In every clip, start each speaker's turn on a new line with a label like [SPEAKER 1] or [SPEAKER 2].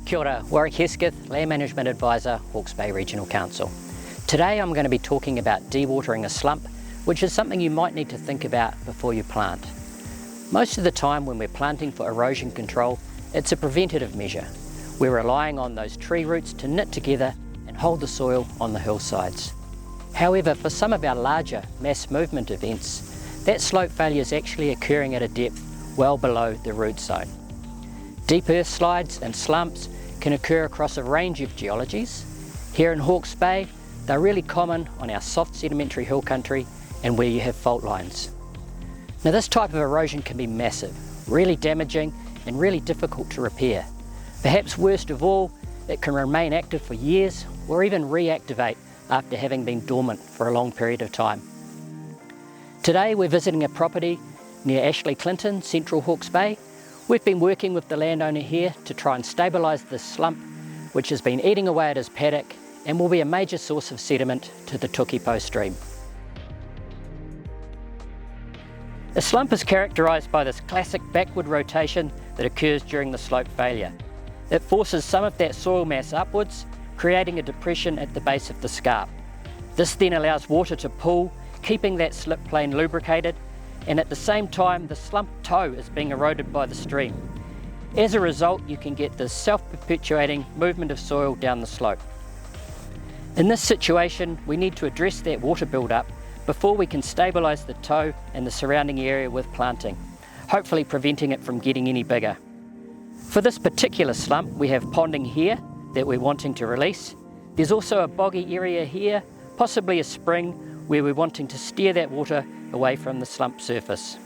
[SPEAKER 1] Kia ora, Warwick Hesketh, Land Management Advisor, Hawke's Bay Regional Council. Today I'm going to be talking about dewatering a slump, which is something you might need to think about before you plant. Most of the time when we're planting for erosion control, it's a preventative measure. We're relying on those tree roots to knit together and hold the soil on the hillsides. However, for some of our larger mass movement events, that slope failure is actually occurring at a depth well below the root zone. Deep earth slides and slumps can occur across a range of geologies. Here in Hawke's Bay, they're really common on our soft sedimentary hill country and where you have fault lines. Now this type of erosion can be massive, really damaging and really difficult to repair. Perhaps worst of all, it can remain active for years or even reactivate after having been dormant for a long period of time. Today we're visiting a property near Ashley Clinton, central Hawke's Bay. We've been working with the landowner here to try and stabilise this slump, which has been eating away at his paddock and will be a major source of sediment to the Tukipo stream. A slump is characterised by this classic backward rotation that occurs during the slope failure. It forces some of that soil mass upwards, creating a depression at the base of the scarp. This then allows water to pool, keeping that slip plane lubricated, and at the same time the slump toe is being eroded by the stream. As a result, you can get this self-perpetuating movement of soil down the slope. In this situation, we need to address that water build-up before we can stabilise the toe and the surrounding area with planting, hopefully preventing it from getting any bigger. For this particular slump, we have ponding here that we're wanting to release. There's also a boggy area here, possibly a spring, where we're wanting to steer that water away from the slump surface.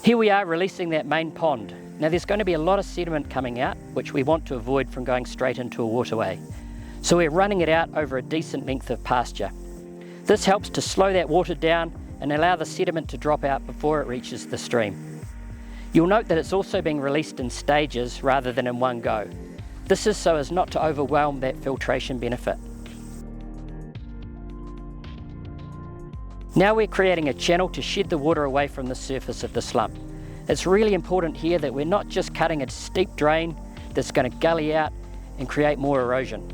[SPEAKER 1] Here we are releasing that main pond. Now there's going to be a lot of sediment coming out, which we want to avoid from going straight into a waterway. So we're running it out over a decent length of pasture. This helps to slow that water down and allow the sediment to drop out before it reaches the stream. You'll note that it's also being released in stages rather than in one go. This is so as not to overwhelm that filtration benefit. Now we're creating a channel to shed the water away from the surface of the slump. It's really important here that we're not just cutting a steep drain that's going to gully out and create more erosion.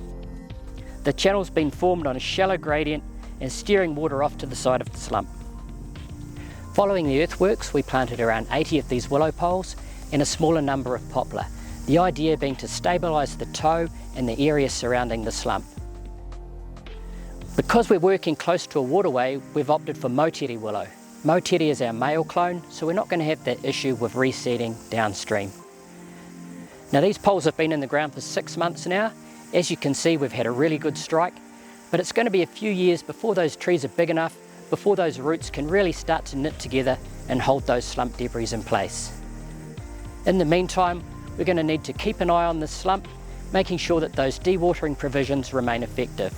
[SPEAKER 1] The channel's been formed on a shallow gradient and steering water off to the side of the slump. Following the earthworks, we planted around 80 of these willow poles and a smaller number of poplar, the idea being to stabilise the toe and the area surrounding the slump. Because we're working close to a waterway, we've opted for motiri willow. Motiri is our male clone, so we're not going to have that issue with reseeding downstream. Now these poles have been in the ground for 6 months now. As you can see, we've had a really good strike, but it's going to be a few years before those trees are big enough, before those roots can really start to knit together and hold those slump debris in place. In the meantime, we're going to need to keep an eye on this slump, making sure that those dewatering provisions remain effective.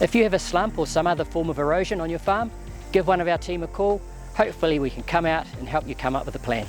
[SPEAKER 1] If you have a slump or some other form of erosion on your farm, give one of our team a call. Hopefully we can come out and help you come up with a plan.